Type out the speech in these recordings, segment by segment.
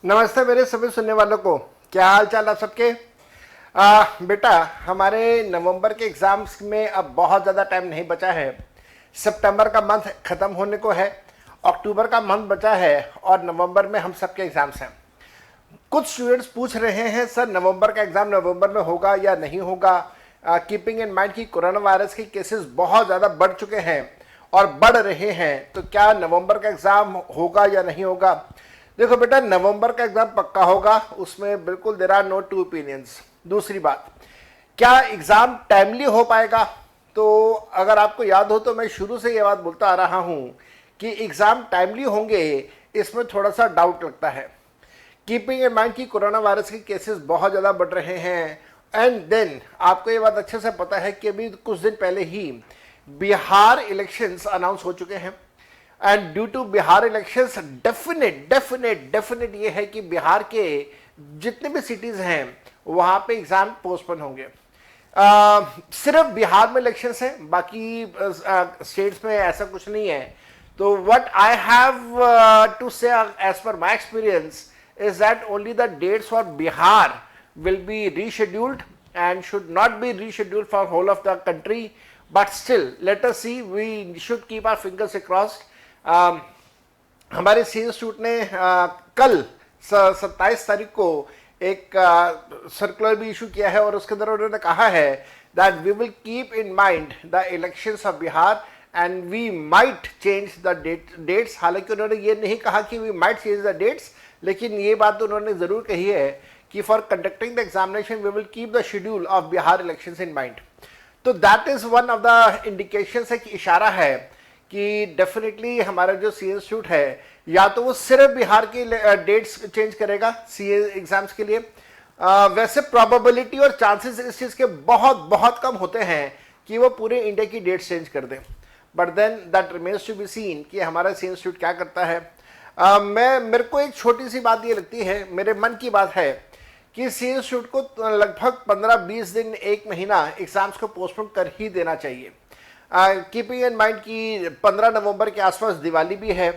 नमस्ते मेरे सभी सुनने वालों को। क्या हाल चाल आप सबके। बेटा, हमारे नवंबर के एग्ज़ाम्स में अब बहुत ज़्यादा टाइम नहीं बचा है। सितंबर का मंथ ख़त्म होने को है, अक्टूबर का मंथ बचा है और नवंबर में हम सबके एग्ज़ाम्स हैं। कुछ स्टूडेंट्स पूछ रहे हैं सर नवंबर का एग्ज़ाम नवंबर में होगा या नहीं होगा, कीपिंग इन माइंड कि कोरोना वायरस के केसेस बहुत ज़्यादा बढ़ चुके हैं और बढ़ रहे हैं, तो क्या नवंबर का एग्ज़ाम होगा या नहीं होगा। देखो बेटा, नवंबर का एग्ज़ाम पक्का होगा, उसमें बिल्कुल there are no two opinions. दूसरी बात, क्या एग्ज़ाम टाइमली हो पाएगा। तो अगर आपको याद हो तो मैं शुरू से ये बात बोलता आ रहा हूँ कि एग्ज़ाम टाइमली होंगे, इसमें थोड़ा सा डाउट लगता है। कीपिंग इन माइंड कि कोरोना वायरस के केसेस बहुत ज़्यादा बढ़ रहे हैं, एंड देन आपको ये बात अच्छे से पता है कि अभी कुछ दिन पहले ही बिहार इलेक्शंस अनाउंस हो चुके हैं। And due to Bihar elections definite ये है कि बिहार के जितने भी सिटीज़ हैं वहाँ पे एग्ज़ाम पोस्टपोन होंगे। सिर्फ बिहार में इलेक्शंस हैं, बाकी स्टेट्स में ऐसा कुछ नहीं है। तो what I have to say as per my experience is that only the dates for Bihar will be rescheduled and should not be rescheduled for whole of the country. But still, let us see. We should keep our fingers crossed. हमारे सी institute ने कल 27 तारीख को एक circular भी issue किया है और उसके अंदर उन्होंने कहा है that we will keep in mind the elections of Bihar and we might change the dates. हालांकि उन्होंने ये नहीं कहा कि we might change the dates, लेकिन ये बात तो उन्होंने ज़रूर कही है कि for conducting the examination we will keep the schedule of Bihar elections in mind. तो that is one of the indications है कि इशारा है कि डेफिनेटली हमारा जो सी इंस्टीट्यूट है या तो वो सिर्फ बिहार की डेट्स चेंज करेगा सी एग्जाम्स के लिए। वैसे प्रोबेबिलिटी और चांसेस इस चीज़ के बहुत बहुत कम होते हैं कि वो पूरे इंडिया की डेट्स चेंज कर दें, but then that remains to be seen कि हमारा सी इंस्टीट्यूट क्या करता है। मेरे को एक छोटी सी बात ये लगती है, मेरे मन की बात है कि सी इंस्टीट्यूट को लगभग 15-20 दिन, एक महीना एग्ज़ाम्स को पोस्टपोन कर ही देना चाहिए। कीपिंग इन माइंड कि 15 नवंबर के आसपास दिवाली भी है,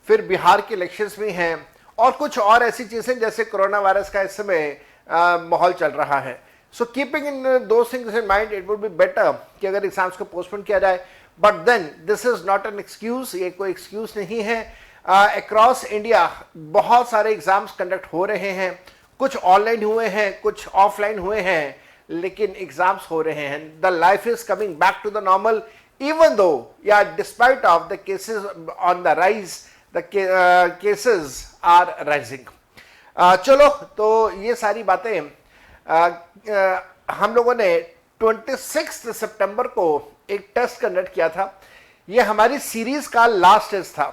फिर बिहार के इलेक्शंस भी हैं और कुछ और ऐसी चीज़ें जैसे कोरोना वायरस का इस समय माहौल चल रहा है। सो कीपिंग इन दो things in mind it would be better कि अगर एग्ज़ाम्स को पोस्टपोन किया जाए, but then this is not an excuse, ये कोई एक्सक्यूज़ नहीं है। अक्रॉस इंडिया बहुत सारे एग्जाम्स कंडक्ट हो रहे हैं, कुछ ऑनलाइन हुए हैं, कुछ ऑफलाइन हुए हैं, लेकिन एग्जाम्स हो रहे हैं। The life is coming back to the normal even though या despite of the cases on the rise, the cases are rising. चलो, तो ये सारी बातें हम लोगों ने 26 सितंबर को एक टेस्ट कंडक्ट किया था। ये हमारी सीरीज का लास्ट टेस्ट था।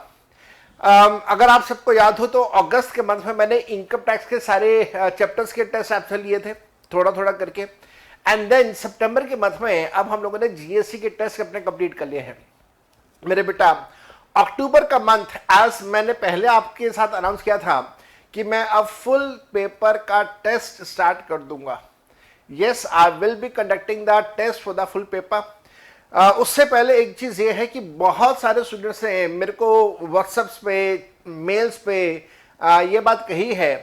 अगर आप सबको याद हो तो अगस्त के मंथ में मैंने इनकम टैक्स के सारे चैप्टर्स के टेस्ट आपसे लिए थे थोड़ा थोड़ा करके, एंड देन सितंबर के मंथ में अब हम लोगों ने जीएसटी के टेस्ट अपने कंप्लीट कर लिए हैं। मेरे बेटा, अक्टूबर का मंथ एज मैंने पहले आपके साथ अनाउंस किया था कि मैं अब फुल पेपर का टेस्ट स्टार्ट कर दूंगा। Yes, I will be conducting the test for the full paper. उससे पहले एक चीज़ ये है कि बहुत सारे स्टूडेंट्स ने मेरे को व्हाट्सएप्स पे, मेल्स पे ये बात कही है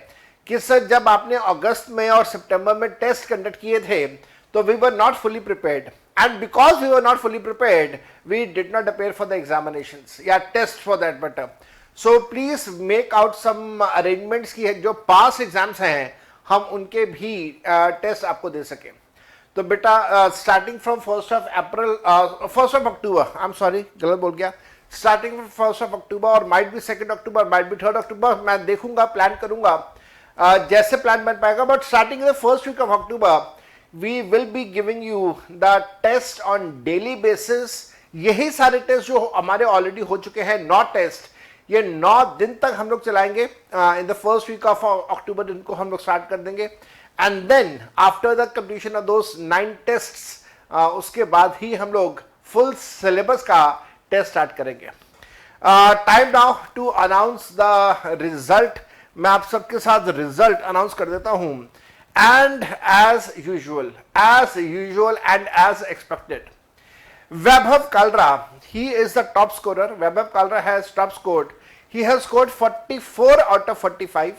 कि सर जब आपने अगस्त में और सितंबर में टेस्ट कंडक्ट किए थे तो we were not fully prepared, and because we were not fully prepared we did not appear for the examinations या test for that matter. So please make out some arrangements की जो पास exams हैं हम उनके भी टेस्ट आपको दे सकें। तो बेटा, starting from 1st of October, I am sorry गलत बोल गया, starting from 1st of October और माइट भी 2 अक्टूबर, माइट भी 3 अक्टूबर, मैं देखूंगा, प्लान करूंगा जैसे प्लान बन पाएगा, but starting the first week of October we will be giving you the test on daily basis. यही सारे टेस्ट जो हमारे ऑलरेडी हो चुके हैं, 9 टेस्ट, ये 9 दिन तक हम लोग चलाएंगे। In the first week of October इनको हम लोग स्टार्ट कर देंगे, and then after the completion of those 9 tests उसके बाद ही हम लोग फुल सिलेबस का टेस्ट स्टार्ट करेंगे। Time now to announce the result. मैं आप सबके साथ रिजल्ट अनाउंस कर देता हूं, and as usual and as expected, Vaibhav Kalra, he is the top scorer. Vaibhav Kalra has top scored. He has scored 44 out of 45.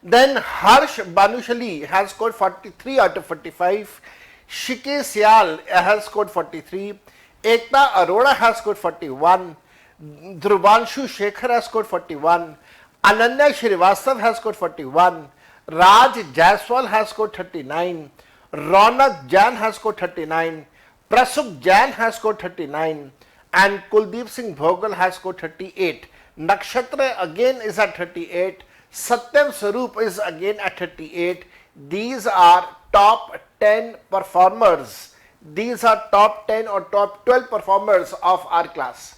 Then Harsh Banushali has scored 43 out of 45. Shike Sial has scored 43. Ekta Arora has scored 41. Dhruvanshu Shekhar has scored 41. Ananya Srivastav has scored 41. Raj Jaiswal has scored 39. Ronak Jain has scored 39. Prasuk Jain has scored 39. And Kuldeep Singh Bhogal has scored 38. Nakshatra again is at 38. Satyam Sarup is again at 38. These are top 10 performers. These are top 10 or top 12 performers of our class.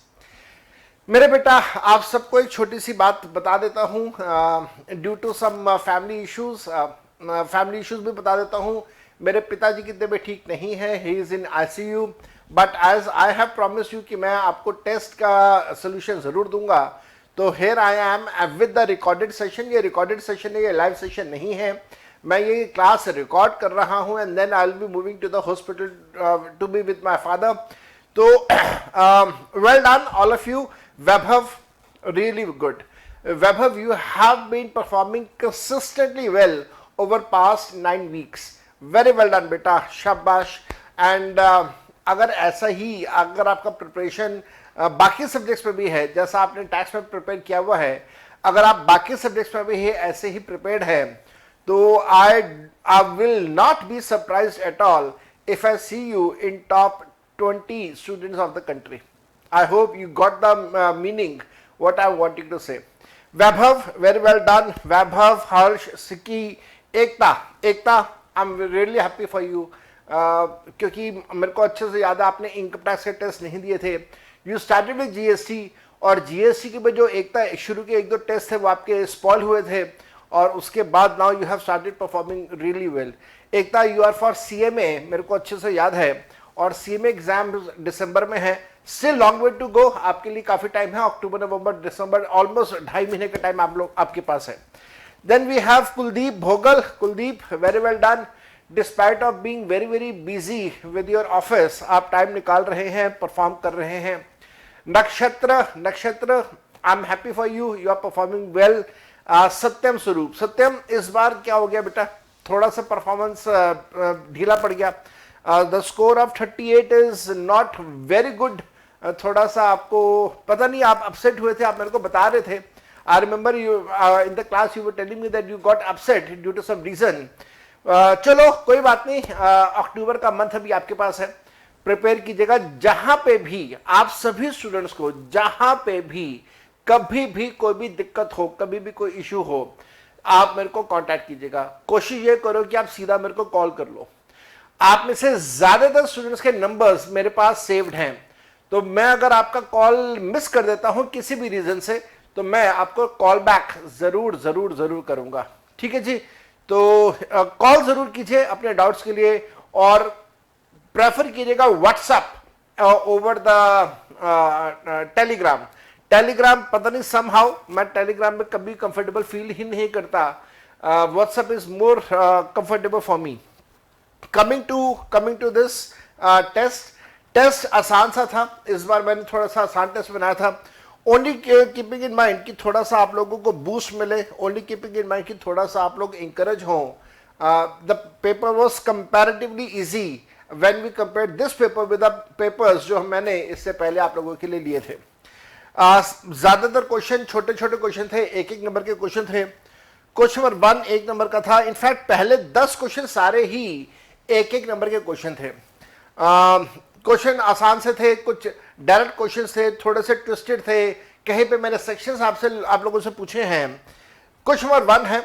मेरे बेटा आप सबको एक छोटी सी बात बता देता हूँ due to some family issues भी बता देता हूँ. मेरे पिताजी की तबीयत ठीक नहीं है, he is in ICU, but as I have promise you कि मैं आपको टेस्ट का सोल्यूशन जरूर दूंगा. तो here I am with the recorded session. ये रिकॉर्डेड सेशन है, ये लाइव सेशन नहीं है. मैं ये क्लास रिकॉर्ड कर रहा हूँ and then I will be moving to the hospital to be with my father. तो well done all of you. Vaibhav, really good. Vaibhav, you have been performing consistently well over past 9 weeks. Very well done, beta. Shabash. And अगर ऐसा ही अगर आपका preparation बाकी subjects में भी है जैसा आपने टैक्स में प्रिपेयर किया हुआ है, अगर आप बाकी सब्जेक्ट्स में भी ऐसे ही प्रिपेयर्ड है तो I will not be surprised at all if I see you in top 20 students of the country. I hope you got the meaning what I'm wanting to say. Vaibhav, very well done. Vaibhav, Harsh, Siki, Ekta, I'm really happy for you. क्योंकि मेरे को अच्छे से याद है आपने income tax के test नहीं दिए थे. You started with GST और GST के जो एकता शुरू के 1-2 टेस्ट थे वो आपके स्पॉइल हुए थे और उसके बाद now you have started performing really well. Ekta, you are for CMA, मेरे को अच्छे से याद है और CMA एग्जाम दिसंबर में है. Still long way to go. आपके लिए काफी टाइम है, अक्टूबर नवंबर दिसंबर, ऑलमोस्ट 2.5 महीने का टाइम आप लोग आपके पास है. Then we have Kuldeep Bhogal. Kuldeep, very well done. Despite of being very very busy with your office, आप टाइम निकाल रहे हैं, परफॉर्म कर रहे हैं. Nakshatra, I am happy for you, you are performing well. Satyam Swarup, Satyam इस बार क्या हो गया बेटा, थोड़ा सा परफॉर्मेंस ढीला पड़ गया. The score of 38 is not very good. थोड़ा सा आपको पता नहीं, आप अपसेट हुए थे, आप मेरे को बता रहे थे. I remember you in the class you were telling me that you got upset due to some reason. चलो कोई बात नहीं, अक्टूबर का मंथ अभी आपके पास है, प्रिपेयर कीजिएगा. जहां पे भी आप सभी स्टूडेंट्स को जहां पे भी कभी भी कोई भी दिक्कत हो, कभी भी कोई इश्यू हो, आप मेरे को कांटेक्ट कीजिएगा. कोशिश ये करो कि आप सीधा मेरे को कॉल कर लो. आप में से ज्यादातर स्टूडेंट्स के नंबर्स मेरे पास सेव्ड हैं, तो मैं अगर आपका कॉल मिस कर देता हूं किसी भी रीजन से तो मैं आपको कॉल बैक जरूर करूंगा. ठीक है जी. तो कॉल जरूर कीजिए अपने डाउट्स के लिए और प्रेफर कीजिएगा व्हाट्सएप ओवर द टेलीग्राम. पता नहीं समहाउ मैं टेलीग्राम में कभी कंफर्टेबल फील ही नहीं करता. WhatsApp is more comfortable for me. Coming to this test आसान सा था. इस बार मैंने थोड़ा सा आसान टेस्ट बनाया था. ओनली कीपिंग इन माइंड कि थोड़ा सा आप लोगों को बूस्ट मिले, ओनली कीपिंग इन माइंड कि थोड़ा सा आप लोग इंकरेज हों. The paper was comparatively easy when we compare this paper with the papers जो मैंने इससे पहले आप लोगों के लिए लिए थे. ज्यादातर क्वेश्चन छोटे क्वेश्चन थे, 1 नंबर के क्वेश्चन थे. क्वेश्चन नंबर 1 1 नंबर का था. इनफैक्ट पहले 10 क्वेश्चन सारे ही 1 नंबर के क्वेश्चन थे. क्वेश्चन आसान से थे, कुछ डायरेक्ट क्वेश्चन थे, थोड़े से ट्विस्टेड थे, कहीं पे मैंने सेक्शंस आप लोगों से पूछे हैं. क्वेश्चन नंबर 1 है,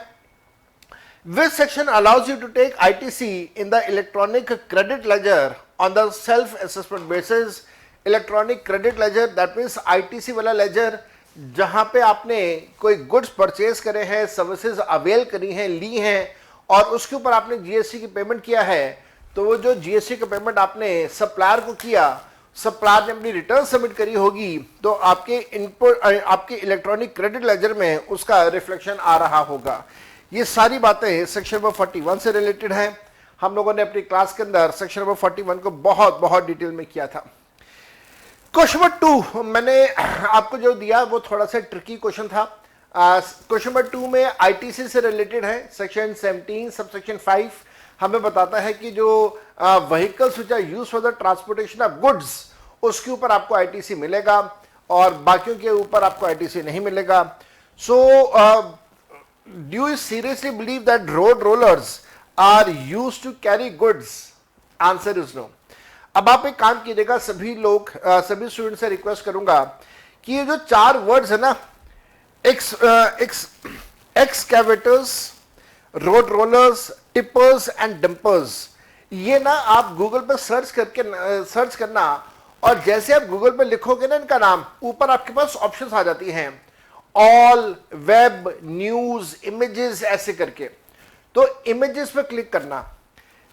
which section allows you to take ITC in the electronic credit ledger on the self assessment basis. Electronic credit ledger that means ITC वाला लेजर जहां पे आपने कोई गुड्स परचेज करे हैं, सर्विसेज अवेल करी हैं, ली हैं और उसके ऊपर आपने GST की पेमेंट किया है. तो वो जो GST का पेमेंट आपने सप्लायर को किया, सप्लायर ने अपनी रिटर्न सबमिट करी होगी, तो आपके इनपुट आपके इलेक्ट्रॉनिक क्रेडिट लेजर में उसका रिफ्लेक्शन आ रहा होगा. ये सारी बातें सेक्शन नंबर 41 से रिलेटेड हैं. हम लोगों ने अपनी क्लास के अंदर सेक्शन नंबर 41 को बहुत डिटेल में किया था. क्वेश्चन नंबर 2 मैंने आपको जो दिया वो थोड़ा सा ट्रिकी क्वेश्चन था. क्वेश्चन नंबर 2 में आईटीसी से रिलेटेड है। सेक्शन 17 सबसेक्शन 5 हमें बताता है कि जो vehicles which are used for the transportation of goods, उसके ऊपर आपको आईटीसी मिलेगा और बाकियों के ऊपर आपको आईटीसी नहीं मिलेगा। So do you seriously believe that road rollers are used to carry goods? Answer is no. अब आप एक काम कीजिएगा, सभी लोग सभी स्टूडेंट से रिक्वेस्ट करूंगा कि ये जो 4 वर्ड्स है ना, excavators, road rollers, tippers and dumpers, ये ना आप गूगल पे सर्च करना, और जैसे आप गूगल पे लिखोगे ना इनका नाम, ऊपर आपके पास ऑप्शंस आ जाती हैं, ऑल, वेब, न्यूज, इमेजेस, ऐसे करके। तो इमेजेस पे क्लिक करना।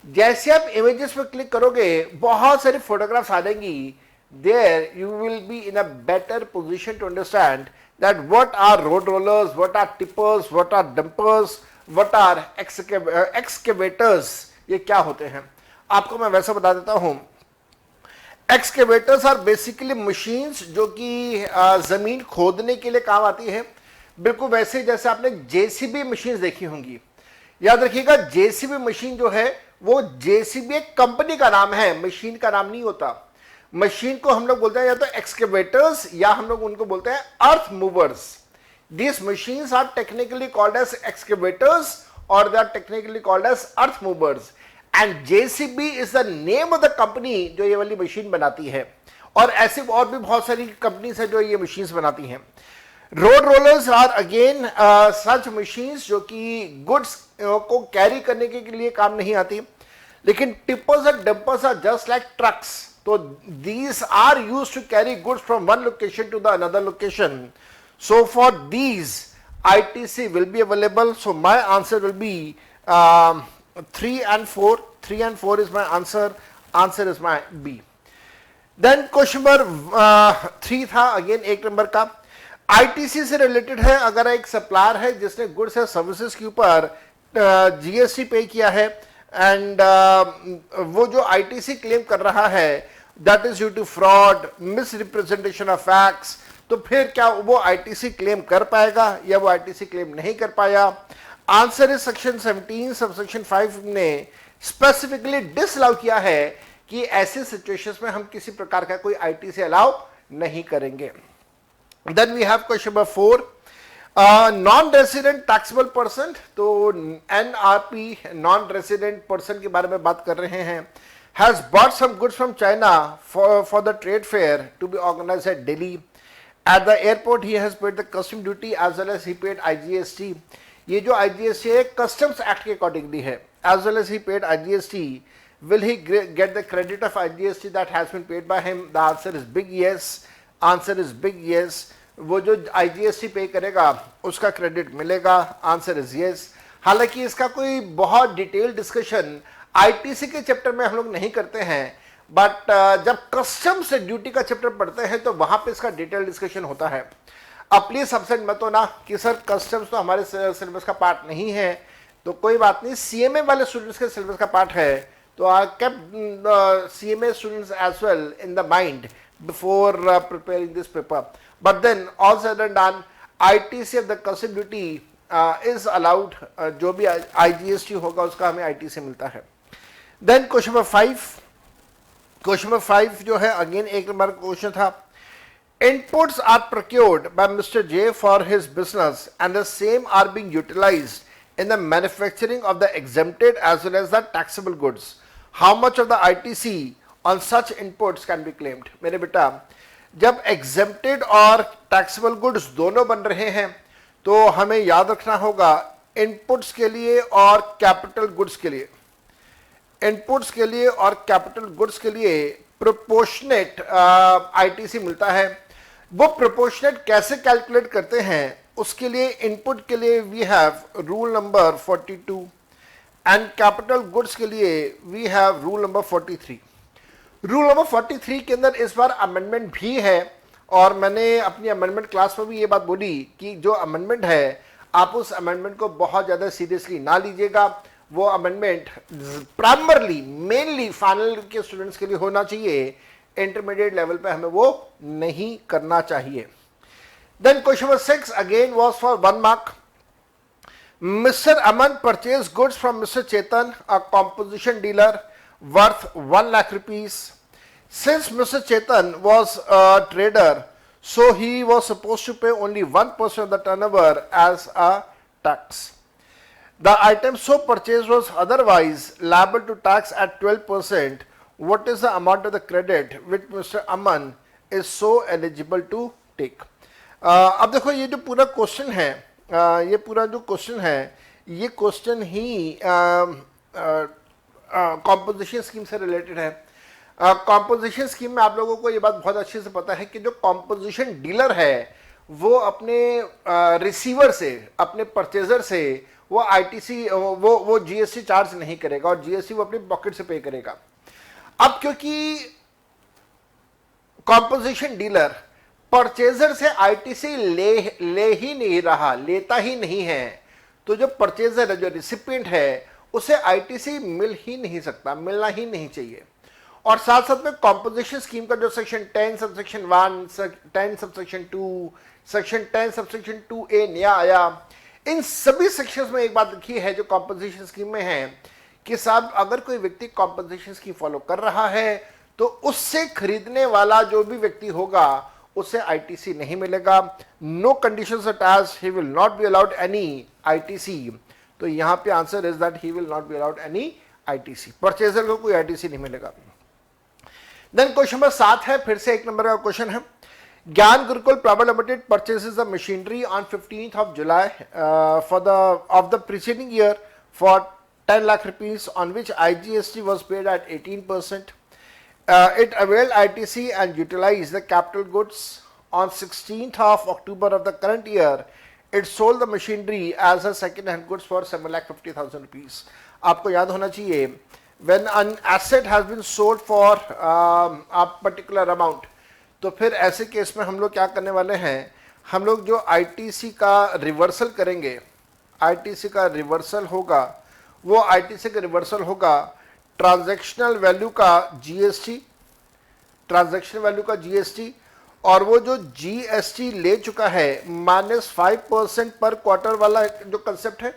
जैसे आप इमेजेस पे क्लिक करोगे बहुत सारी फोटोग्राफ्स आ जाएंगी। There you will be in a better position to understand that what are road rollers, what are tippers, what are dumpers, what are excavators, ये क्या होते हैं। आपको मैं वैसा बता देता हूं। एक्सकेवेटर्स आर बेसिकली मशीन्स जो कि जमीन खोदने के लिए काम आती है, बिल्कुल वैसे जैसे आपने जेसीबी मशीन्स देखी होंगी। याद रखिएगा, जेसीबी मशीन जो है वो जेसीबी एक कंपनी का नाम है, मशीन का नाम नहीं होता। मशीन को हम लोग बोलते हैं या तो एक्सकेवेटर्स या हम लोग उनको बोलते हैं अर्थ movers. These machines are technically called as excavators or they are technically called as earth movers. And JCB is the name of the company जो ये वाली मशीन बनाती है, और ऐसे और भी बहुत सारी कंपनीज है जो ये मशीन्स बनाती हैं। Road rollers are again such machines जो कि गुड्स को कैरी करने के लिए काम नहीं आती, लेकिन tippers and dumpers are just like trucks. तो these are used to carry goods from one location to the another location. So for these, ITC will be available. So my answer will be 3 and 4. 3 and 4 is my answer. Answer is my B. Then question number 3 था again 1 number का। ITC से related है। अगर एक supplier है जिसने goods या services के ऊपर GST पे किया है एंड वो जो ITC क्लेम कर रहा है that is due to fraud, misrepresentation of facts, तो फिर क्या वो आईटीसी क्लेम कर पाएगा या वो आईटीसी क्लेम नहीं कर पाया? आंसर इज सेक्शन 17 सबसेक्शन 5 ने स्पेसिफिकली डिसअलाउ किया है कि ऐसे सिचुएशंस में हम किसी प्रकार का कोई आईटीसी अलाउ नहीं करेंगे। Then we have question number 4, non resident taxable person. तो एनआरपी, नॉन रेसिडेंट पर्सन के बारे में बात कर रहे हैं। Has bought some goods from China for the trade fair to be organised at Delhi. At the airport, he has paid the custom duty as well as he paid IGST. ये जो IGST है Customs Act के accordingly है, as well as he paid IGST. Will he get the credit of IGST that has been paid by him? The answer is big yes. Answer is big yes. वो जो IGST पे करेगा उसका credit मिलेगा। Answer is yes. हालांकि इसका कोई बहुत डिटेल डिस्कशन ITC के चैप्टर में हम लोग नहीं करते हैं, बट जब कस्टम से ड्यूटी का चैप्टर पढ़ते हैं तो वहां पे इसका डिटेल डिस्कशन होता है। अब प्लीज अपसेट मत होना कि सर कस्टम्स तो हमारे सिलेबस का पार्ट नहीं है, तो कोई बात नहीं, सीएमए वाले स्टूडेंट्स के सिलेबस का पार्ट है। तो I kept CMA students as well in the mind before preparing this paper, but then all said and done ITC of the custom duty is allowed. जो भी आईजीएसटी होगा उसका हमें आईटीसी मिलता है। Then question number 5, question number 5 जो है again 1 number question था। Inputs are procured by mister J for his business and the same are being utilised in the manufacturing of the exempted as well as the taxable goods. How much of the ITC on such inputs can be claimed? मेरे बेटा, जब exempted और taxable goods दोनों बन रहे हैं तो हमें याद रखना होगा इनपुट्स के लिए और कैपिटल गुड्स के लिए, इनपुट्स के लिए और कैपिटल गुड्स के लिए प्रोपोर्शनेट आईटीसी मिलता है। वो प्रोपोर्शनेट कैसे कैलकुलेट करते हैं उसके लिए इनपुट के लिए we have rule number 42 and capital goods के लिए we have rule number 43। Rule number 43 के अंदर इस बार अमेंडमेंट भी है, और मैंने अपनी अमेंडमेंट क्लास में भी ये बात बोली कि जो अमेंडमेंट है आप उस अमेंडमेंट को बहुत ज़्यादा सीरियसली ना लीजिएगा। वो अमेंडमेंट प्राइमरली मेनली फाइनल के स्टूडेंट्स के लिए होना चाहिए, इंटरमीडिएट लेवल पे हमें वो नहीं करना चाहिए। Then question number 6 again was for 1 mark. Mr. Aman purchased goods from Mr. Chetan, a composition dealer, worth 1 lakh rupees. Since Mr. Chetan was a trader, so he was supposed to pay only 1% of the turnover as a tax. The item so purchased was otherwise liable to tax at 12%. What is the amount of the credit which Mr. Aman is so eligible to take? अब देखो ये जो पूरा question है, ये पूरा जो question है, ये क्वेश्चन ही कॉम्पोजिशन स्कीम से रिलेटेड है। कॉम्पोजिशन स्कीम में आप लोगों को ये बात बहुत अच्छे से पता है कि जो कॉम्पोजिशन डीलर है वो अपने रिसीवर से, अपने परचेजर से वो आईटीसी वो जीएसटी चार्ज नहीं करेगा और जीएसटी वो अपनी पॉकेट से पे करेगा। अब क्योंकि कॉम्पोजिशन डीलर परचेजर से आईटीसी ले ही नहीं रहा, लेता ही नहीं है, तो जो परचेजर है, जो रिसिपिएंट है, उसे आईटीसी मिल ही नहीं सकता, मिलना ही नहीं चाहिए। और साथ साथ में कॉम्पोजिशन स्कीम का जो section 10 subsection 1, 10 subsection 2, section 10 subsection 2A नया आया, इन सभी सेक्शंस में एक बात लिखी है जो कॉम्पोजिशन स्कीम में है कि साहब अगर कोई व्यक्ति कॉम्पोजिशन स्कीम फॉलो कर रहा है तो उससे खरीदने वाला जो भी व्यक्ति होगा उसे आईटीसी नहीं मिलेगा। No conditions attached, he will not be allowed any ITC. तो यहां पे answer is that he will not be allowed any ITC, purchaser को कोई आईटीसी नहीं मिलेगा। देन क्वेश्चन नंबर 7 है, फिर से 1 नंबर का क्वेश्चन है। ज्ञान Gurukul private limited purchases the machinery on 15th of July of the preceding year for 10 lakh rupees on which IGST was paid at 18%. It availed ITC and utilized the capital goods. On 16th of October of the current year, it sold the machinery as a second-hand goods for 7,50,000 rupees. आपको याद होना चाहिए, when an asset has been sold for a particular amount, तो फिर ऐसे case में हम लोग क्या करने वाले हैं, हम लोग जो आईटीसी का रिवर्सल करेंगे, आईटीसी का रिवर्सल होगा, वो आईटीसी का रिवर्सल होगा ट्रांजैक्शनल वैल्यू का जीएसटी, ट्रांजैक्शन वैल्यू का जीएसटी, और वो जो जीएसटी ले चुका है -5% पर क्वार्टर वाला जो कंसेप्ट है।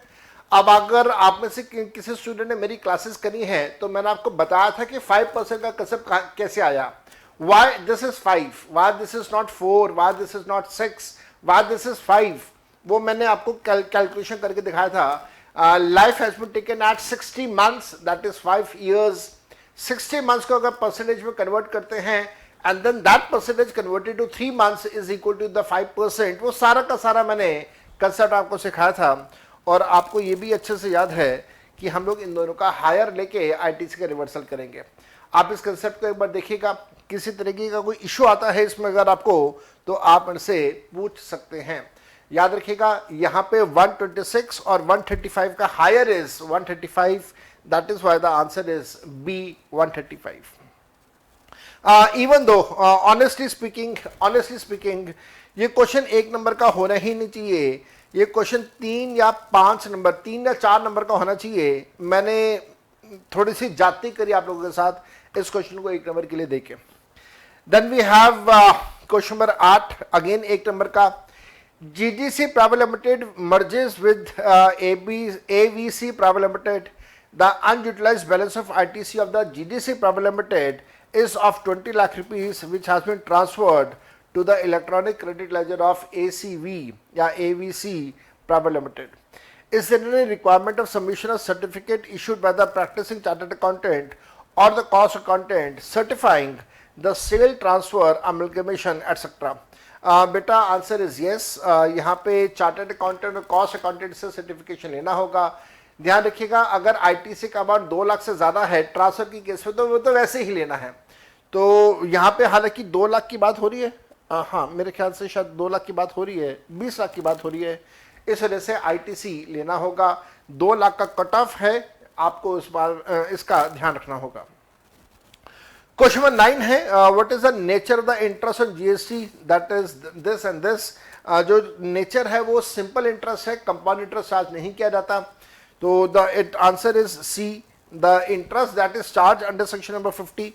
अब अगर आप में से किसी स्टूडेंट ने मेरी क्लासेस करी हैं तो मैंने आपको बताया था कि 5% का कंसेप्ट कैसे आया, why this is 5, why this is not 4, why this is not 6, why this is 5, वो मैंने आपको कैलकुलेशन करके दिखाया था। Life has been taken at 60 months, that is 5 years। 60 months को अगर परसेंटेज में कन्वर्ट करते हैं and then that percentage converted to 3 months is equal to the 5%, वो सारा का सारा मैंने कंसेप्ट आपको सिखाया था। और आपको ये भी अच्छे से याद है कि हम लोग इन दोनों का हायर लेके आईटीसी का रिवर्सल करेंगे। आप इस कंसेप्ट को एक बार देखिएगा, किसी तरीके का कोई इशू आता है इसमें अगर आपको, तो आप इनसे पूछ सकते हैं। याद रखिएगा यहाँ पे 126 और 135 का higher is 135, that is why the answer is B 135। Even though honestly speaking ये क्वेश्चन 1 नंबर का होना ही नहीं चाहिए, ये क्वेश्चन 3 या 5 नंबर, 3 या 4 नंबर का होना चाहिए। मैंने थोड़ी सी जाती करी आप लोगों के साथ इस क्वेश्चन को 1 नंबर के लिए देखें। Then we have question number 8, again 1 number का। GGC Private Limited merges with AVC Private Limited. The unutilized balance of ITC of the GGC Private Limited is of 20 lakh rupees, which has been transferred to the electronic credit ledger of ACV या AVC Private Limited. Is there any requirement of submission of certificate issued by the practicing chartered accountant or the cost accountant certifying the sale, transfer, amalgamation, etc.? बेटा answer is yes. यहाँ पे chartered accountant और cost accountant से certification लेना होगा। ध्यान रखिएगा अगर आईटीसी का अमाउंट 2 लाख से ज़्यादा है ट्रांसफर की केस में तो वो तो वैसे ही लेना है। तो यहाँ पे हालांकि 2 लाख की बात हो रही है, हाँ मेरे ख्याल से शायद 2 लाख की बात हो रही है, 20 लाख की बात हो रही है, इस वजह से आईटीसी लेना होगा। 2 लाख का कट ऑफ है, आपको इस बार इसका ध्यान रखना होगा। क्वेश्चन नंबर 9 है, what is the nature of the interest on GST, that is this and this. जो नेचर है वो सिंपल इंटरेस्ट है, कंपाउंड इंटरेस्ट चार्ज नहीं किया जाता। तो the answer is C, the interest that is charge under section number 50।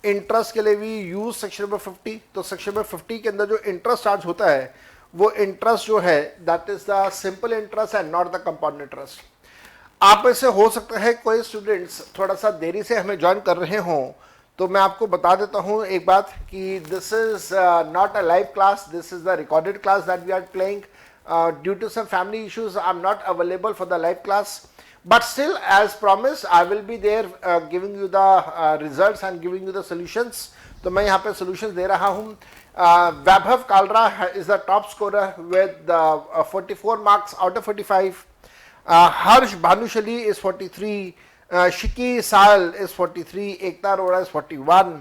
Interest के लिए भी यूज सेक्शन नंबर 50। तो सेक्शन नंबर 50 के अंदर जो इंटरेस्ट चार्ज होता है वो इंटरेस्ट जो है that is the simple interest and not the compound interest. आप में से हो सकता है कोई स्टूडेंट्स थोड़ा सा देरी से हमें ज्वाइन कर रहे हों, तो मैं आपको बता देता हूं एक बात कि this is not a live class, this is the recorded class that we are playing. Due to some family issues I am not available for the live class, but still as promised I will be there giving you the results and giving you the solutions। तो मैं यहाँ पे solutions दे रहा हूँ। वैभव Kalra is the top scorer with 44 marks out of 45। Harsh Bhanushali is 43, Shiki Sal is 43, Ekta Arora is 41,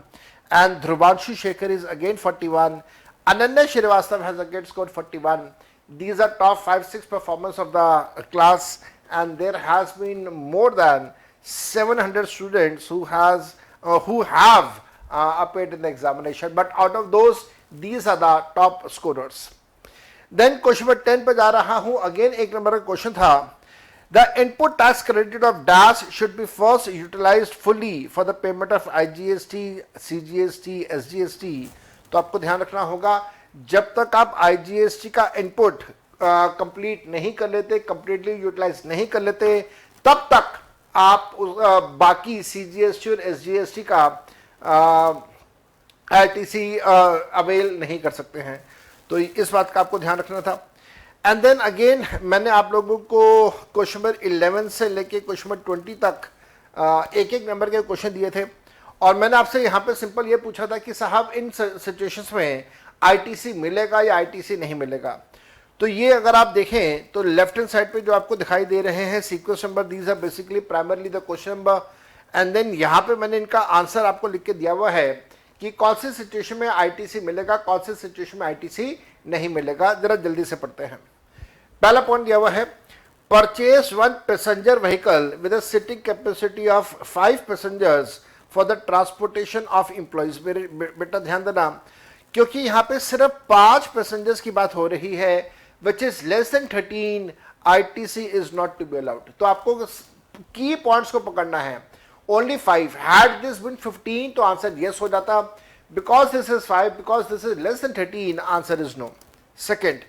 and Dhruvanshu Shekhar is again 41. Ananya Shrivastava has again scored 41. These are top 5-6 performance of the class, and there has been more than 700 students who have appeared in the examination, but out of those these are the top scorers। Then question number 10 पे जा रहा हूं। Again एक number का question था, the input tax credit of dash should be first utilized fully for the payment of IGST, CGST, SGST। तो आपको ध्यान रखना होगा जब तक आप IGST का इनपुट कंप्लीट नहीं कर लेते, कंप्लीटली यूटिलाइज नहीं कर लेते, तब तक आप बाकी CGST और SGST का ITC अवेल नहीं कर सकते हैं। तो इस बात का आपको ध्यान रखना था। एंड देन अगेन मैंने आप लोगों को क्वेश्चन नंबर 11 से लेके क्वेश्चन नंबर 20 तक एक एक नंबर के क्वेश्चन दिए थे, और मैंने आपसे यहाँ पे सिंपल ये पूछा था कि साहब इन सिचुएशंस में ITC मिलेगा या ITC नहीं मिलेगा। तो ये अगर आप देखें तो लेफ्ट हैंड साइड पे जो आपको दिखाई दे रहे हैं sequence number, these are basically primarily the question number, and then यहाँ पे मैंने इनका आंसर आपको लिख के दिया हुआ है कि कौन सी सिचुएशन में ITC मिलेगा, कौन सी सिचुएशन में ITC नहीं मिलेगा। जरा जल्दी से पढ़ते हैं। पहला पॉइंट दिया हुआ है, purchase one passenger vehicle with a sitting capacity of 5 passengers for the transportation of employees. बेटा ध्यान देना, क्योंकि यहाँ पे सिर्फ 5 पैसेंजर्स की बात हो रही है, which is less than 13, ITC is not to be allowed। तो आपको की पॉइंट्स को पकड़ना है। only 5, had this been 15 तो आंसर yes हो जाता, because this is 5, because this is less than 13, answer is no। Second,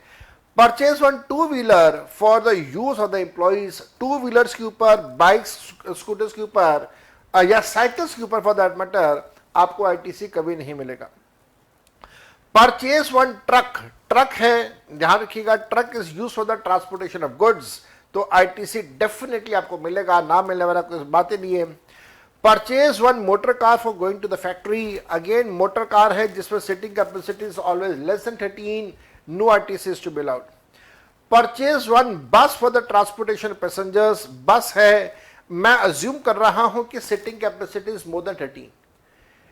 purchase one two-wheeler for the use of the employees। Two wheelers के ऊपर, बाइक्स स्कूटर्स के ऊपर या cycles के ऊपर फॉर दैट मैटर आपको ITC कभी नहीं मिलेगा। परचेज वन ट्रक, ट्रक है, ध्यान रखिएगा, truck is use for the transportation of goods, तो ITC डेफिनेटली आपको मिलेगा, ना मिलने वाला कोई बात ही नहीं है। Purchase one motor car for going to the factory, again motor car है जिसमें seating capacity is always less than 13, no ITC is to be allowed. Purchase one bus for the transportation passengers, bus है, मैं assume कर रहा हूं कि seating capacity is more than 13।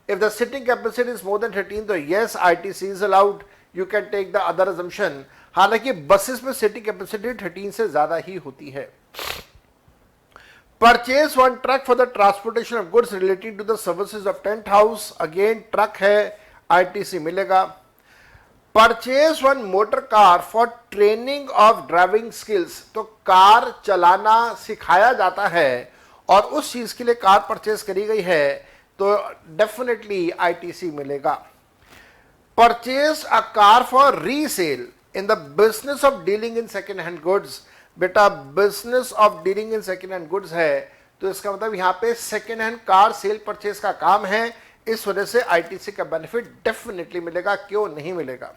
If the sitting capacity is more than 13, तो yes ITC is allowed, you can take the other assumption। हालांकि buses में sitting capacity 13 से ज्यादा ही होती है। Purchase one truck for the transportation of goods relating to the services of tent house, again truck है, ITC मिलेगा। Purchase one motor car for training of driving skills, तो car चलाना सिखाया जाता है और उस चीज के लिए कार परचेज करी गई है, तो डेफिनेटली ITC मिलेगा। Purchase a car for resale in the business of dealing in second hand goods, बेटा business of dealing in second hand goods है, तो इसका मतलब यहाँ पे second hand car sale purchase का काम है, इस वजह से ITC का बेनिफिट डेफिनेटली मिलेगा, क्यों नहीं मिलेगा।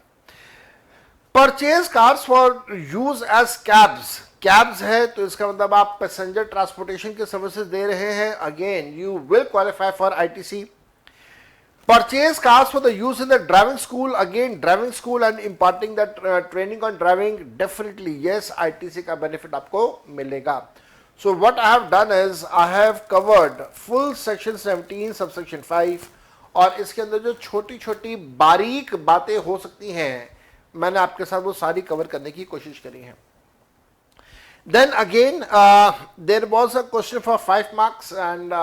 Purchase cars for use as cabs, cabs है तो इसका मतलब आप पैसेंजर ट्रांसपोर्टेशन के सर्विसेज दे रहे हैं, again you will qualify for ITC। Purchase cars for the use in the driving school, again driving school and imparting the training on driving, definitely yes ITC का बेनिफिट आपको मिलेगा। So what I have done is I have covered full section 17 subsection 5, और इसके अंदर जो छोटी छोटी बारीक बातें हो सकती हैं मैंने आपके साथ वो सारी कवर करने की कोशिश करी है। Then again, there was a question for 5 marks, and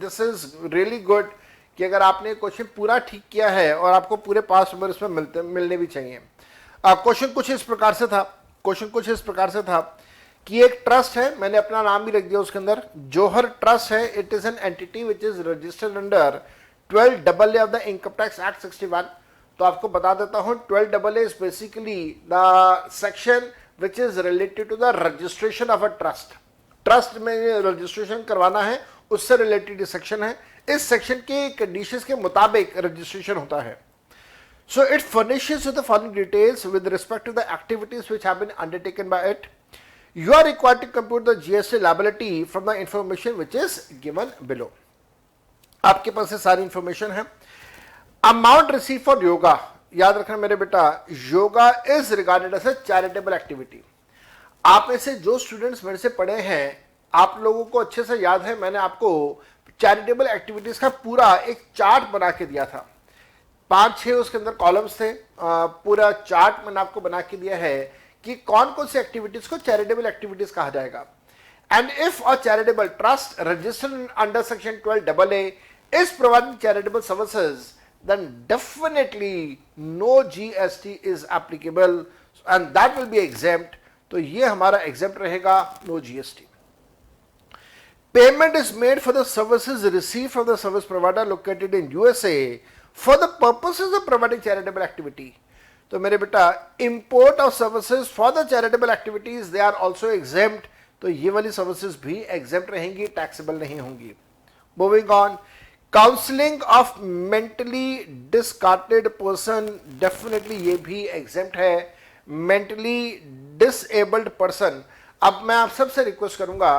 this is really good कि अगर आपने क्वेश्चन पूरा ठीक किया है और आपको पूरे पास नंबर इसमें मिलने भी चाहिए। क्वेश्चन कुछ इस प्रकार से था कि एक ट्रस्ट है, मैंने अपना नाम भी रख दिया उसके अंदर, जोहर ट्रस्ट है, it is an entity which is registered under 12AA of the income tax act 61। तो आपको बता देता हूं 12AA is basically the section which is related to the registration of a trust. Trust में रजिस्ट्रेशन करवाना है, उससे रिलेटेड सेक्शन है। इस सेक्शन के कंडीशंस के मुताबिक रजिस्ट्रेशन होता है। So it furnishes with the following details with respect to the activities which have been undertaken by it. You are required to compute the GST liability from the information which is given below. आपके पास ये सारी information है। Amount receive for yoga, याद रखना मेरे बेटा, yoga is regarded as a charitable activity. आप में से जो स्टूडेंट्स मेरे से पढ़े हैं, आप लोगों को अच्छे से याद है, मैंने आपको चैरिटेबल एक्टिविटीज का पूरा एक चार्ट बना के दिया था। 5-6 उसके अंदर कॉलम्स थे, पूरा चार्ट मैंने आपको बना के दिया है कि कौन कौन सी एक्टिविटीज को चैरिटेबल एक्टिविटीज कहा जाएगा। And if a charitable trust registered under section 12AA is providing charitable services, then definitely no GST is applicable and that will be exempt। तो ये हमारा exempt रहेगा, no GST। Payment is made for the services received from the service provider located in USA for the purposes of providing charitable activity। तो मेरे बेटा import of services for the charitable activities they are also exempt। तो ये वाली services भी exempt रहेंगी, taxable नहीं होंगी। Moving on, counselling of mentally discarded person, definitely ये भी एग्जेम्प्ट है। मेंटली डिसेबल्ड पर्सन, अब मैं आप सबसे रिक्वेस्ट करूंगा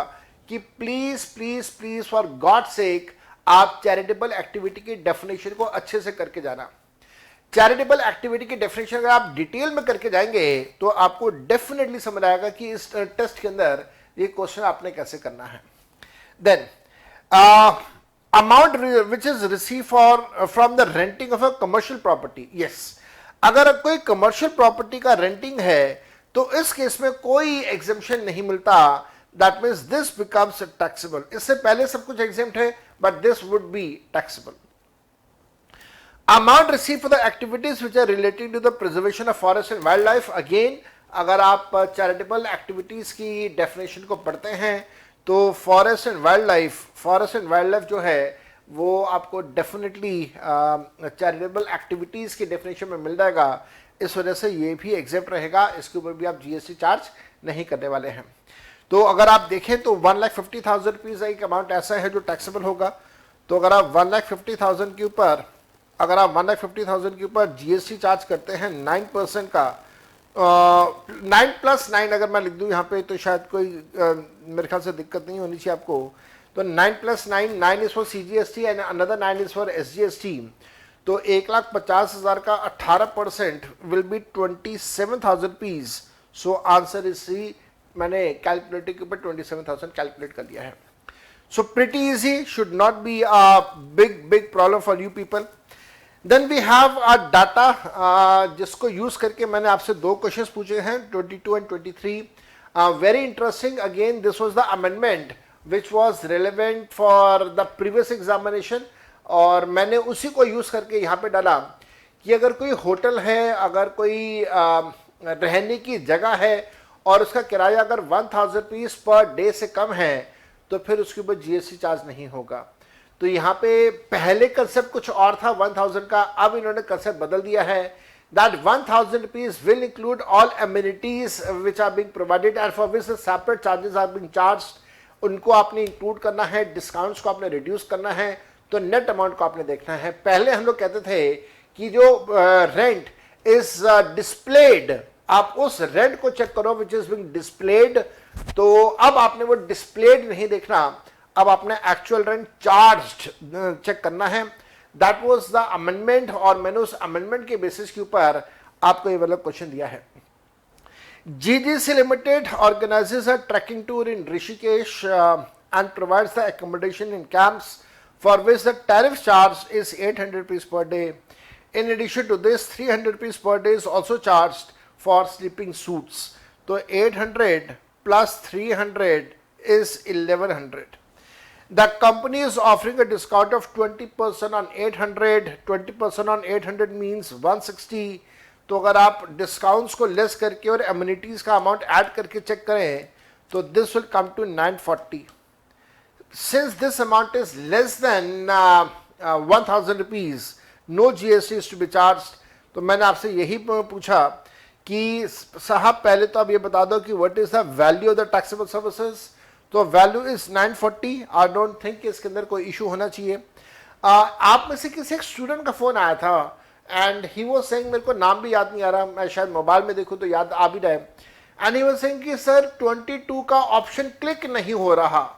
कि please please please for God sake आप चैरिटेबल एक्टिविटी की डेफिनेशन को अच्छे से करके जाना। चैरिटेबल एक्टिविटी की डेफिनेशन अगर आप डिटेल में करके जाएंगे तो आपको डेफिनेटली समझ आएगा कि इस टेस्ट के अंदर ये क्वेश्चन आपने कैसे करना है। Then amount which is receive for from the renting of a commercial property. Yes, अगर कोई कमर्शियल प्रॉपर्टी का रेंटिंग है तो इस केस में कोई एग्जेम्पशन नहीं मिलता। That means this becomes taxable. इससे पहले सब कुछ एग्जेम्प्ट है but this would be taxable. Amount receive for the activities which are related to the preservation of forest and wild life. Again अगर आप चैरिटेबल एक्टिविटीज की डेफिनेशन को पढ़ते हैं तो फॉरेस्ट एंड वाइल्ड लाइफ जो है वो आपको डेफिनेटली चैरिटेबल एक्टिविटीज की डेफिनेशन में मिल जाएगा। इस वजह से ये भी एग्जेम्प्ट रहेगा, इसके ऊपर भी आप जीएसटी चार्ज नहीं करने वाले हैं। तो अगर आप देखें तो 1,50,000 रुपीज एक अमाउंट ऐसा है जो टैक्सेबल होगा। तो अगर आप 1,50,000 के ऊपर जीएसटी चार्ज करते हैं 9% का, 9+9 अगर मैं लिख दूं यहाँ पे तो शायद कोई मेरे ख्याल से दिक्कत नहीं होनी चाहिए आपको। तो 9+9, 9 is for CGST and another 9 is for SGST। तो 1,50,000 का 18% will be 27,000 rupees. So answer is C. मैंने कैलकुलेटर के ऊपर 27,000 कैलकुलेट कर दिया है। So pretty easy, should not be a big problem for you people. Then we have a data जिसको use करके मैंने आपसे 2 क्वेश्चंस पूछे हैं, 22 and 23। Very interesting. Again this was the amendment which was relevant for the previous examination और मैंने उसी को यूज करके यहाँ पे डाला कि अगर कोई होटल है, अगर कोई रहने की जगह है और उसका किराया अगर 1,000 रुपीज पर डे से कम है तो फिर उसके ऊपर जीएसटी चार्ज नहीं होगा। तो यहाँ पे पहले कंसेप्ट कुछ और था 1,000 का, अब इन्होंने कंसेप्ट बदल दिया है। That 1,000 rupees will include all amenities which are being provided and for which separate charges are being charged. उनको आपने इंक्लूड करना है, डिस्काउंट्स को आपने रिड्यूस करना है, तो नेट अमाउंट को आपने देखना है। पहले हम लोग कहते थे कि जो रेंट इज डिस्प्लेड, आप उस रेंट को चेक करो विच इज बीइंग डिस्प्लेड। तो अब आपने वो डिस्प्लेड नहीं देखना, अब आपने एक्चुअल रेंट चार्ज्ड चेक करना है। दैट वाज द अमेंडमेंट और मैंने उस अमेंडमेंट के बेसिस के ऊपर आपको ये वाला क्वेश्चन दिया है। GGC Limited organizes a trekking tour in Rishikesh and provides the accommodation in camps for which the tariff charge is 800 rupees per day. In addition to this, 300 rupees per day is also charged for sleeping suits. So 800 plus 300 is 1,100. The company is offering a discount of 20% on 800. 20% on 800 means 160. तो अगर आप discounts को less करके और amenities का amount add करके check करें तो this will come to 940. Since this amount is less than 1,000 rupees, no GST is to be charged. तो मैंने आपसे यही पूछा कि साहब पहले तो आप ये बता दो कि what is the value of the taxable services. तो value is 940। I don't think कि इसके अंदर कोई इशू होना चाहिए। आप में से किसी एक स्टूडेंट का फोन आया था एंड ही वाज सेइंग, मेरे को नाम भी याद नहीं आ रहा, मैं शायद मोबाइल में देखूं तो याद आ भी रहा है, एंड ही वाज सेइंग कि सर 22 का ऑप्शन क्लिक नहीं हो रहा,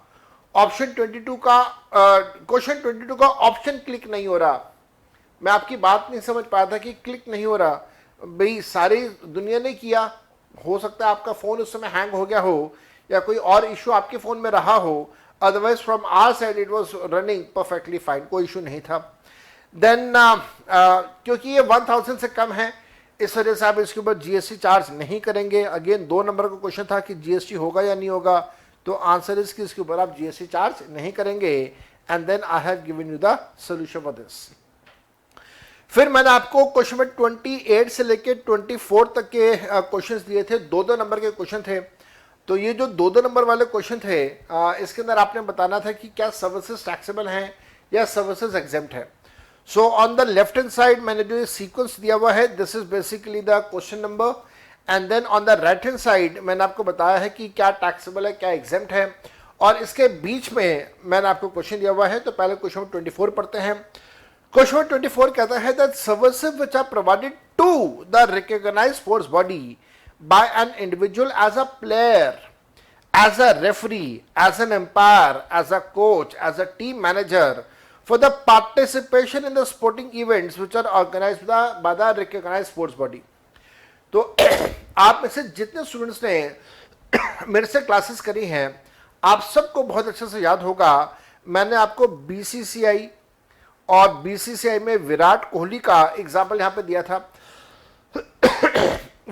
ऑप्शन 22 का क्वेश्चन 22 का ऑप्शन क्लिक नहीं हो रहा। मैं आपकी बात नहीं समझ पाया था कि क्लिक नहीं हो रहा। भाई सारी दुनिया ने किया, हो सकता है आपका फोन उस समय हैंग हो गया हो या कोई और इशू आपके फोन में रहा हो, otherwise from our side it was running perfectly fine, कोई इशू नहीं था। देन क्योंकि ये 1000 से कम है इस वजह से आप इसके ऊपर जीएसटी चार्ज नहीं करेंगे। अगेन 2 नंबर का क्वेश्चन था कि जीएसटी होगा या नहीं होगा, तो आंसर इज कि इसके ऊपर आप जीएसटी चार्ज नहीं करेंगे। And then I have given you the solution for this. फिर मैंने आपको क्वेश्चन नंबर 28 से लेके 24 तक के क्वेश्चंस दिए थे, 2-2 नंबर के क्वेश्चन थे। तो ये जो 2-2 नंबर वाले क्वेश्चन थे इसके अंदर आपने बताना था कि क्या सर्विसेज टैक्सेबल हैं या सर्विसेज एग्जेम्प्ट है। So on the left hand side मैंने जो ये सीक्वेंस दिया हुआ है, this is basically the question number, and then on the right hand side मैंने आपको बताया है कि क्या टैक्सेबल है क्या एग्जेम्प्ट है, और इसके बीच में मैंने आपको क्वेश्चन दिया हुआ है। तो पहले क्वेश्चन 24 पढ़ते हैं। क्वेश्चन 24 कहता है that services which are provided to the recognized sports body by an individual as a player, as a referee, as an umpire, as a coach, as a team manager for the participation in the sporting events which are organized by the recognized sports body। तो आप में से जितने students ने मेरे से classes करी हैं आप सबको बहुत अच्छे से याद होगा, मैंने आपको बीसीसीआई और बीसीसीआई में विराट कोहली का एग्जाम्पल यहां पे दिया था।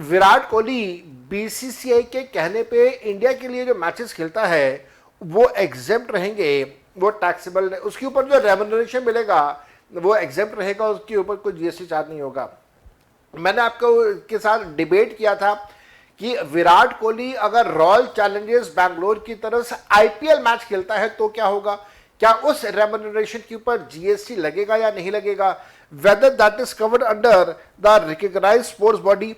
विराट कोहली बीसीसीआई के कहने पे इंडिया के लिए जो मैचेस खेलता है वो एग्जेम्प्ट रहेंगे, वो टैक्सेबल, उसके ऊपर जो रेम्यूनरेशन मिलेगा वो एग्जेम्प्ट रहेगा, उसके ऊपर कोई जीएसटी चार्ज नहीं होगा। मैंने आपको के साथ डिबेट किया था कि विराट कोहली अगर रॉयल चैलेंजर्स बैंगलोर की तरफ से आईपीएल मैच खेलता है तो क्या होगा, क्या उस रेम्यूनरेशन के ऊपर जीएसटी लगेगा या नहीं लगेगा, whether that is covered under the recognised sports body.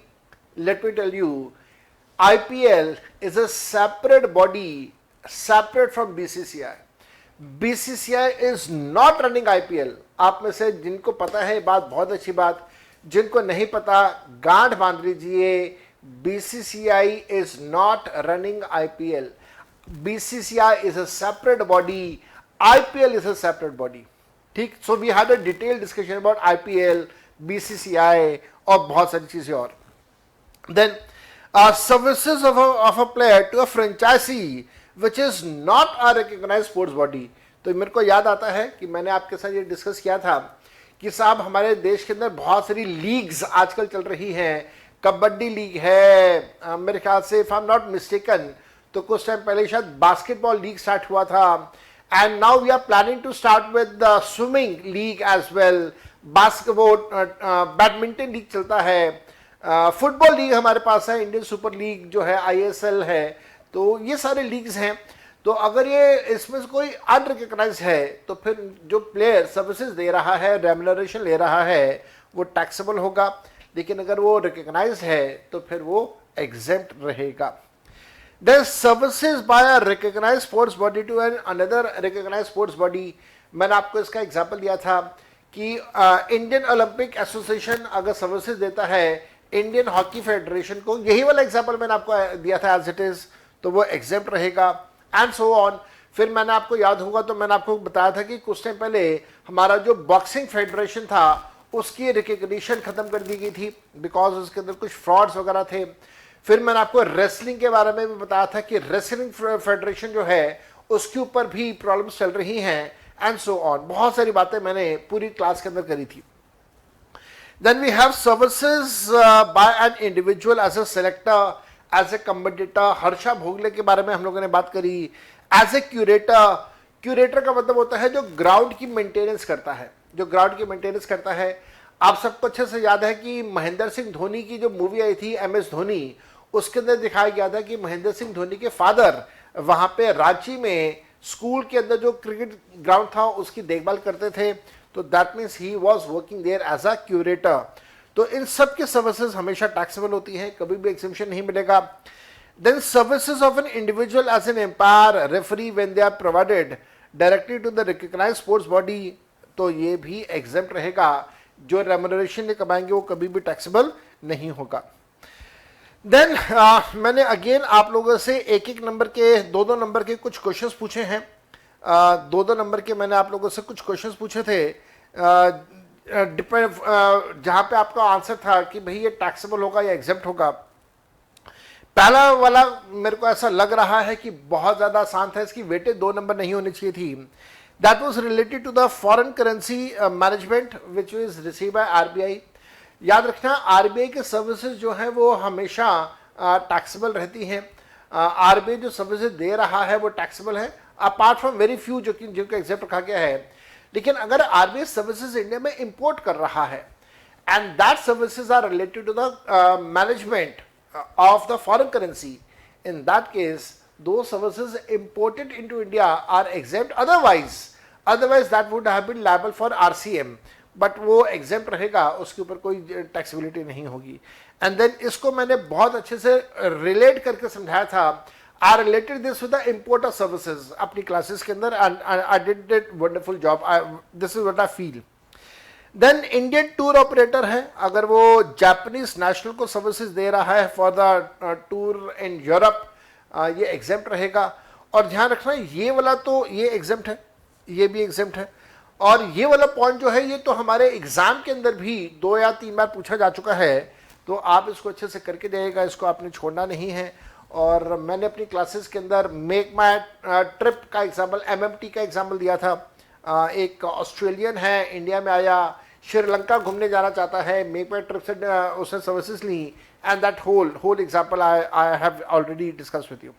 Let me tell you, IPL is a separate body, separate from BCCI. BCCI is not running IPL. आप में से जिनको पता है बात, बहुत अच्छी बात, जिनको नहीं पता गांठ बांध लीजिए, BCCI is not running IPL. BCCI is a separate body, IPL is a separate body, ठीक। So we had a detail discussion about IPL, BCCI और बहुत सारी चीजें और। Then services of a player to a franchise which is not a recognised sports body. तो मेरे को याद आता है कि मैंने आपके साथ ये डिस्कस किया था कि साहब हमारे देश के अंदर बहुत सारी लीग्स आजकल चल रही हैं। कबड्डी लीग है, मेरे ख्याल से if I am not mistaken तो कुछ टाइम पहले शायद बास्केटबॉल लीग स्टार्ट हुआ था, and now we are planning to start with the swimming league as well, basketball, badminton league चलता है, फुटबॉल लीग हमारे पास है, इंडियन सुपर लीग जो है, ISL है। तो ये सारे लीग्स हैं। तो अगर ये इसमें से कोई अनरिकॉग्नाइज्ड है तो फिर जो प्लेयर सर्विसेज दे रहा है, रेम्यूनरेशन ले रहा है, वो टैक्सेबल होगा, लेकिन अगर वो रिकॉग्नाइज्ड है तो फिर वो एग्जेम्प्ट रहेगा। Then services by a recognized sports body to another recognized sports body, मैंने आपको इसका एग्जाम्पल दिया था कि इंडियन ओलंपिक एसोसिएशन अगर सर्विसेज देता है इंडियन हॉकी फेडरेशन को, यही वाला एग्जाम्पल मैंने आपको दिया था एज इट इज, तो वो एग्जेम्प्ट रहेगा एंड सो ऑन। फिर मैंने आपको याद होगा तो मैंने आपको बताया था कि कुछ टाइम पहले हमारा जो बॉक्सिंग फेडरेशन था उसकी रिकग्निशन खत्म कर दी गई थी बिकॉज उसके अंदर कुछ फ्रॉड्स वगैरह थे। फिर मैंने आपको रेसलिंग के बारे में भी बताया था कि रेसलिंग फेडरेशन जो है उसके ऊपर भी प्रॉब्लम्स चल रही हैं एंड सो ऑन। बहुत सारी बातें मैंने पूरी क्लास के अंदर करी थी। Then we have services by an individual as a selector, as a commentator. Harsha Bhogle के बारे में हम लोगों ने बात करी। एज ए क्यूरेटर, क्यूरेटर का मतलब होता है जो ग्राउंड की मेंटेनेंस करता है, जो ग्राउंड की मेंटेनेंस करता है। आप सबको अच्छे से याद है कि महेंद्र सिंह धोनी की जो मूवी आई थी MS धोनी, उसके अंदर दिखाया गया था कि महेंद्र सिंह धोनी के फादर वहां पे रांची में स्कूल के अंदर जो क्रिकेट ग्राउंड था उसकी देखभाल करते थे। तो that means he was working there as a curator. तो इन सब की सर्विसेज हमेशा टैक्सेबल होती है, कभी भी एग्जेम्पशन नहीं मिलेगा। Then services of an individual as an umpire referee when they are provided directly to the recognised sports body, तो ये भी एग्जेम्प्ट रहेगा। जो रेम्यूनरेशन कमाएंगे वो कभी भी टैक्सेबल नहीं होगा। देन मैंने अगेन आप लोगों से एक एक नंबर के, दो दो नंबर के कुछ क्वेश्चंस पूछे हैं। दो दो नंबर के मैंने आप लोगों से कुछ क्वेश्चंस पूछे थे, डिपेंड जहां पे आपका आंसर था कि भाई ये टैक्सेबल होगा या एग्जेम्प्ट होगा। पहला वाला मेरे को ऐसा लग रहा है कि बहुत ज्यादा आसान था, इसकी वेटेज 2 नंबर नहीं होनी चाहिए थी। That was related to the foreign currency management which is receive by RBI. याद रखना आरबीआई के सर्विसेज जो है वो हमेशा टैक्सेबल रहती हैं। आरबीआई जो सर्विसेज दे रहा है वो टैक्सेबल है, अपार्ट फ्रॉम वेरी फ्यू जो कि जिनका एग्जेम्प्ट रखा गया है। लेकिन अगर आरबीआई सर्विसेज इंडिया में इंपोर्ट कर रहा है and that services are related to the management of the foreign currency, in that case those services imported into India are exempt, otherwise that would have been liable for RCM, but वो exempt रहेगा, उसके ऊपर कोई taxability नहीं होगी। And then इसको मैंने बहुत अच्छे से रिलेट करके समझाया था। I related this with the import of services अपनी क्लासेस के अंदर, and I did a wonderful job. This is what I feel. Then Indian tour operator है, अगर वो जापानीज नेशनल को सर्विसेज दे रहा है for the tour in Europe, ये एग्जेम्प्ट रहेगा। और ध्यान रखना ये वाला तो ये एग्जेम्प्ट है, ये भी एग्जेम्प्ट है। और ये वाला पॉइंट जो है ये तो हमारे एग्जाम के अंदर भी 2 या 3 बार पूछा जा चुका है, तो आप इसको अच्छे से करके जाइएगा, इसको आपने छोड़ना नहीं है। और मैंने अपनी क्लासेस के अंदर मेक माई ट्रिप का एग्जाम्पल, MMT का एग्जाम्पल दिया था। एक ऑस्ट्रेलियन है, इंडिया में आया, श्रीलंका घूमने जाना चाहता है, मेक माई ट्रिप से उसने सर्विसेज ली, and that whole example I have already discuss with you.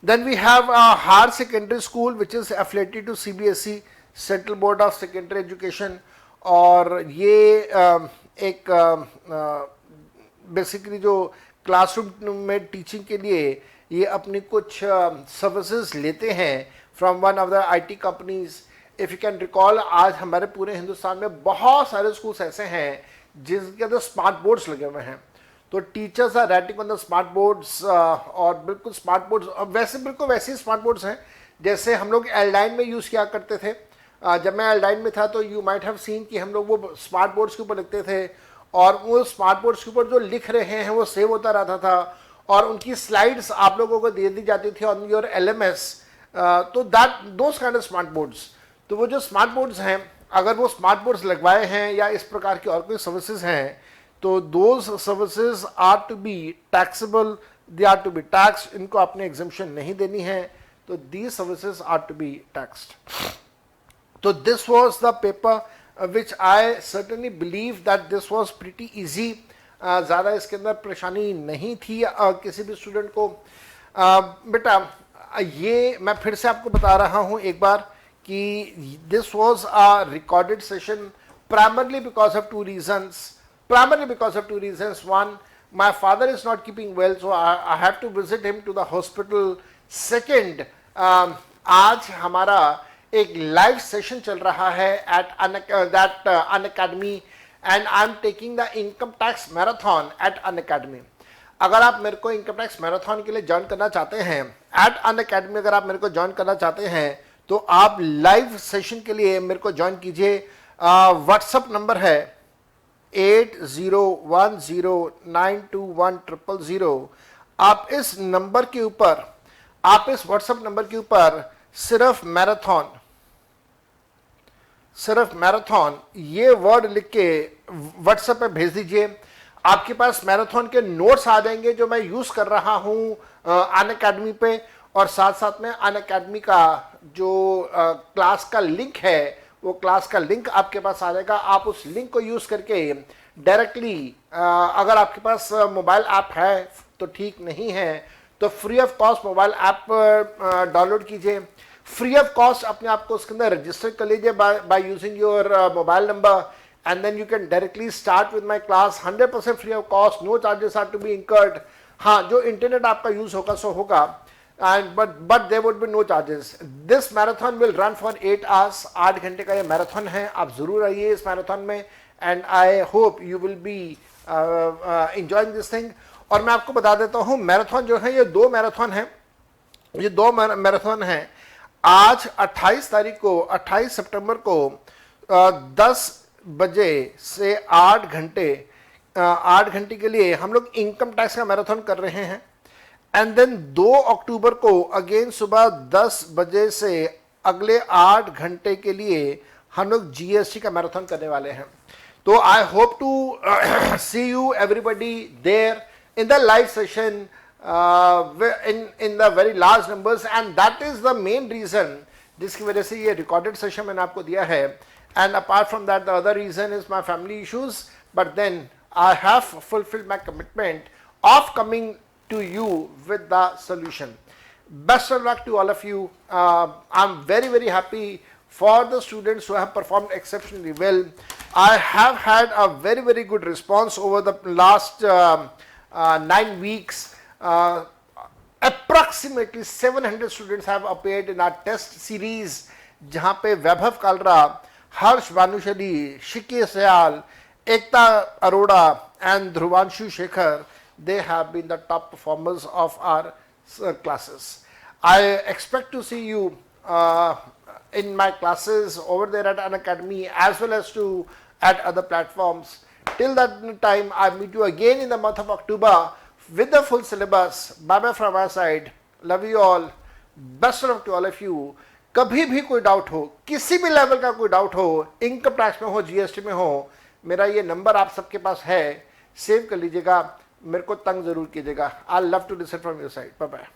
Then we have higher secondary school which is affiliated to CBSE, central board of secondary education. और ये एक बेसिकली जो क्लासरूम में teaching के लिए ये अपनी कुछ सर्विसेज लेते हैं from one of the IT companies. If you can recall, आज हमारे पूरे हिंदुस्तान में बहुत सारे स्कूल्स ऐसे हैं जिनके अंदर स्मार्ट बोर्ड्स लगे हुए हैं, तो teachers are writing on the smart boards. और बिल्कुल स्मार्ट बोर्ड्स वैसे बिल्कुल वैसे ही स्मार्ट बोर्ड्स हैं जैसे हम लोग एल्डाइन में यूज़ किया करते थे। जब मैं एल्डाइन में था तो यू माइट हैव सीन कि हम लोग वो स्मार्ट बोर्ड्स के ऊपर लिखते थे, और वो स्मार्ट बोर्ड्स के ऊपर जो लिख रहे हैं वो सेव होता रहता था, और उनकी स्लाइड्स आप लोगों को दे दी जाती थी ऑन योर LMS। तो that those kind of smart boards, तो वो जो स्मार्ट बोर्ड्स हैं, अगर वो स्मार्ट बोर्ड्स लगवाए हैं या इस प्रकार की और कोई सर्विसेज हैं, तो those services are to be taxable, they are to be taxed. इनको आपने एग्जेम्पशन नहीं देनी है, तो these services are to be taxed. तो this was the paper which I certainly believe that this was pretty easy. ज़्यादा इसके अंदर परेशानी नहीं थी किसी भी स्टूडेंट को। बेटा ये मैं फिर से आपको बता रहा हूँ एक बार कि this was a recorded session primarily because of two reasons. One, my father is not keeping well, so I have to visit him to the hospital. Second, आज हमारा एक लाइव सेशन चल रहा है at Unacademy, and I'm taking the income tax marathon at Unacademy. अगर आप मेरे को इनकम टैक्स मैराथन के लिए ज्वाइन करना चाहते हैं एट Unacademy, अगर आप मेरे को ज्वाइन करना चाहते हैं तो आप लाइव सेशन के लिए मेरे को ज्वाइन कीजिए। व्हाट्सअप नंबर है 8010921000। आप इस नंबर के ऊपर, आप इस व्हाट्सएप नंबर के ऊपर सिर्फ मैराथन ये वर्ड लिख के व्हाट्सएप पे भेज दीजिए। आपके पास मैराथन के नोट्स आ जाएंगे जो मैं यूज कर रहा हूं Unacademy पे, और साथ साथ में Unacademy का जो क्लास का लिंक है वो क्लास का लिंक आपके पास आ जाएगा। आप उस लिंक को यूज करके डायरेक्टली, अगर आपके पास मोबाइल ऐप है तो ठीक, नहीं है तो free of cost mobile app download कीजिए। फ्री ऑफ कॉस्ट अपने आप को उसके अंदर रजिस्टर कर लीजिए by using your mobile number, and then you can directly start with my class 100% free of cost, no charges are to be incurred. हाँ, जो इंटरनेट आपका यूज होगा सो होगा, and but there would be no charges. This marathon will run for 8 hours. 8 घंटे का ये marathon है, आप जरूर आइए इस मैराथन में, and I hope you will B enjoying this thing. और मैं आपको बता देता हूँ मैराथन जो है ये 2 मैराथन है, ये 2 मैराथन हैं। आज 28 तारीख को 28 सितंबर को 10 बजे से 8 घंटे 8 घंटे के लिए हम लोग इनकम टैक्स का मैराथन कर रहे हैं। एंड देन 2 अक्टूबर को अगेन सुबह 10 बजे से अगले 8 घंटे के लिए हम लोग जीएसटी का मैराथन करने वाले हैं। तो I hope to see you everybody there in the live session in the very large numbers, and that is the main reason जिसकी वजह से ये recorded session मैंने आपको दिया है। And apart from that, the other reason is my family issues, but then I have fulfilled my commitment of coming to you with the solution. Best of luck to all of you. I'm very happy for the students who have performed exceptionally well. I have had a very good response over the last 9 weeks. Approximately 700 students have appeared in our test series, जहाँ पे वैभव कालरा, हर्ष भानुशाली, शिकी सयाल, एकता Arora and ध्रुवांशु Shekhar, they have been the top performers of our classes. I expect to see you in my classes over there at Unacademy as well as to at other platforms. Till that time, I meet you again in the month of October with the full syllabus. Bye bye from our side. Love you all. Best of luck to all of you. कभी भी कोई doubt हो, किसी भी level का कोई doubt हो, income tax में हो, जीएसटी में हो, मेरा ये नंबर आप सबके पास है, सेव कर लीजिएगा, मेरे को तंग जरूर कीजिएगा। I love to listen from your side. Bye bye.